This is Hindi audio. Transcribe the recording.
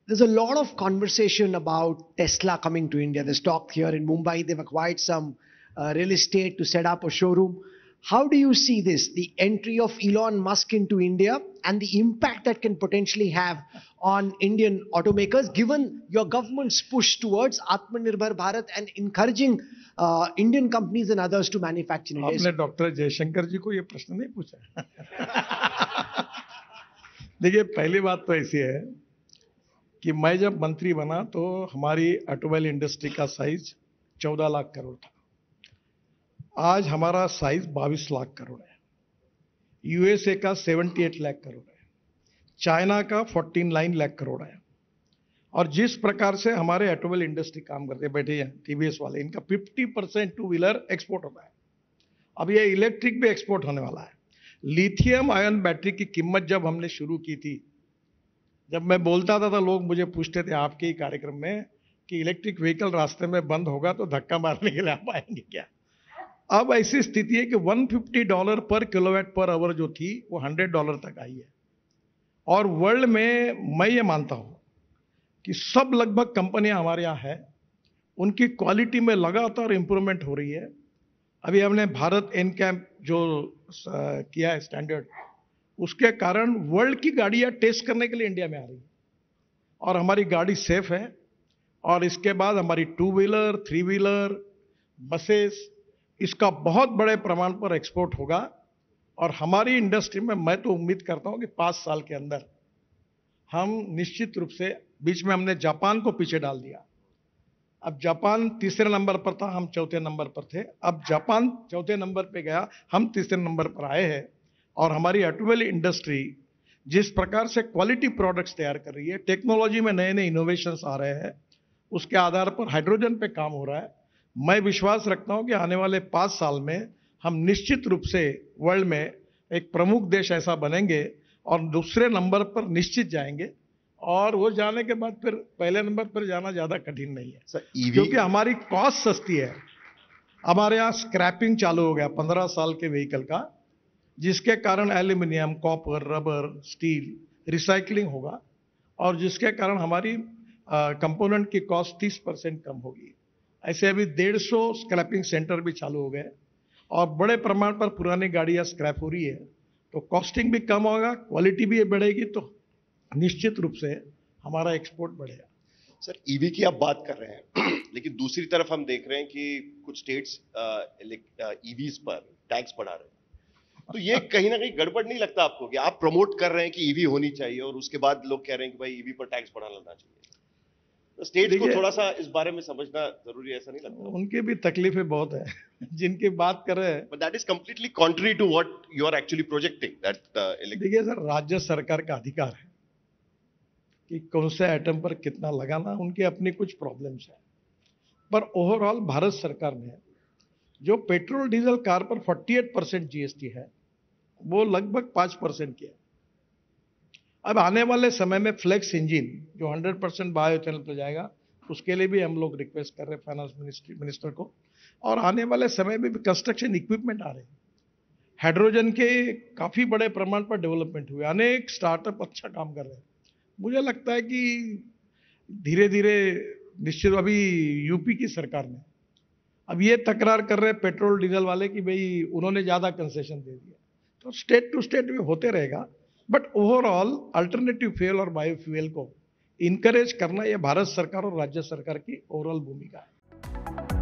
There's a lot of conversation about Tesla coming to India. There's talk here in Mumbai. They've acquired some real estate to set up a showroom. How do you see this, the entry of Elon Musk into India and the impact that can potentially have on Indian automakers, given your government's push towards Atmanirbhar Bharat and encouraging Indian companies and others to manufacture in India? आपने डॉक्टर जयशंकर जी को ये प्रश्न नहीं पूछा। देखिए, पहली बात तो ऐसी है कि मैं जब मंत्री बना तो हमारी ऑटोमोबाइल इंडस्ट्री का साइज 14 लाख करोड़ था। आज हमारा साइज 22 लाख करोड़ है। यूएसए का 78 लाख करोड़ है। चाइना का 49 लाख करोड़ है। और जिस प्रकार से हमारे ऑटोमोबाइल इंडस्ट्री काम करते बैठे हैं टीवीएस वाले, इनका 50% टू व्हीलर एक्सपोर्ट होता है। अब ये इलेक्ट्रिक भी एक्सपोर्ट होने वाला है। लिथियम आयन बैटरी की कीमत जब हमने शुरू की थी, जब मैं बोलता था तो लोग मुझे पूछते थे आपके ही कार्यक्रम में कि इलेक्ट्रिक व्हीकल रास्ते में बंद होगा तो धक्का मारने के लिए आप आएंगे क्या। अब ऐसी स्थिति है कि $150 पर किलोवाट पर आवर जो थी वो $100 तक आई है। और वर्ल्ड में मैं ये मानता हूं कि सब लगभग कंपनियां हमारे यहाँ है, उनकी क्वालिटी में लगातार इंप्रूवमेंट हो रही है। अभी हमने भारत एनकैप जो किया है स्टैंडर्ड, उसके कारण वर्ल्ड की गाड़ियां टेस्ट करने के लिए इंडिया में आ रही है और हमारी गाड़ी सेफ है। और इसके बाद हमारी 2 व्हीलर 3 व्हीलर बसेस, इसका बहुत बड़े प्रमाण पर एक्सपोर्ट होगा। और हमारी इंडस्ट्री में मैं तो उम्मीद करता हूं कि 5 साल के अंदर हम निश्चित रूप से, बीच में हमने जापान को पीछे डाल दिया। अब जापान तीसरे नंबर पर था, हम चौथे नंबर पर थे। अब जापान चौथे नंबर पे गया, हम तीसरे नंबर पर आए हैं। और हमारी ऑटोमोबाइल इंडस्ट्री जिस प्रकार से क्वालिटी प्रोडक्ट्स तैयार कर रही है, टेक्नोलॉजी में नए नए इनोवेशंस आ रहे हैं, उसके आधार पर हाइड्रोजन पे काम हो रहा है। मैं विश्वास रखता हूं कि आने वाले 5 साल में हम निश्चित रूप से वर्ल्ड में एक प्रमुख देश ऐसा बनेंगे और दूसरे नंबर पर निश्चित जाएंगे। और वो जाने के बाद फिर पहले नंबर पर जाना ज्यादा कठिन नहीं है, क्योंकि हमारी कॉस्ट सस्ती है। हमारे यहाँ स्क्रैपिंग चालू हो गया 15 साल के व्हीकल का, जिसके कारण aluminium, copper, rubber, steel recycling होगा और जिसके कारण हमारी कंपोनेंट की कॉस्ट 30% कम होगी। ऐसे अभी 150 स्क्रैपिंग सेंटर भी चालू हो गए और बड़े प्रमाण पर पुरानी गाड़ियां स्क्रैप हो रही है, तो कॉस्टिंग भी कम होगा, क्वालिटी भी बढ़ेगी, तो निश्चित रूप से हमारा एक्सपोर्ट बढ़ेगा। सर, ईवी की आप बात कर रहे हैं लेकिन दूसरी तरफ हम देख रहे हैं कि कुछ स्टेट्स ईवीज पर टैक्स बढ़ा रहे हैं, तो ये कहीं ना कहीं गड़बड़ नहीं लगता आपको कि आप प्रमोट कर रहे हैं कि ईवी होनी चाहिए और उसके बाद लोग कह रहे हैं कि भाई ईवी पर टैक्स बढ़ा लेना चाहिए? तो स्टेट्स को थोड़ा सा इस बारे में समझना जरूरी है, ऐसा नहीं लगता? उनकी भी तकलीफें बहुत है जिनकी बात कर रहे हैं, but that is completely contrary to what you are actually projecting that. देखिए सर, राज्य सरकार का अधिकार है कि कौन से आइटम पर कितना लगाना, उनकी अपनी कुछ प्रॉब्लम्स है। पर ओवरऑल भारत सरकार ने जो पेट्रोल डीजल कार पर 48% जीएसटी है, वो लगभग 5% किया। अब आने वाले समय में फ्लेक्स इंजन जो 100% बायोइथेनॉल पर जाएगा, उसके लिए भी हम लोग रिक्वेस्ट कर रहे हैं फाइनेंस मिनिस्टर को। और आने वाले समय में भी कंस्ट्रक्शन इक्विपमेंट आ रहे हैं, हाइड्रोजन के काफी बड़े प्रमाण पर डेवलपमेंट हुए, अनेक स्टार्टअप अच्छा काम कर रहे हैं। मुझे लगता है कि धीरे धीरे निश्चित, अभी यूपी की सरकार ने अब ये तकरार कर रहे हैं पेट्रोल डीजल वाले कि भाई उन्होंने ज्यादा कंसेशन दे दिया, तो स्टेट टू स्टेट में होते रहेगा। बट ओवरऑल अल्टरनेटिव फ्यूल और बायोफ्यूल को इनकरेज करना, यह भारत सरकार और राज्य सरकार की ओवरऑल भूमिका है।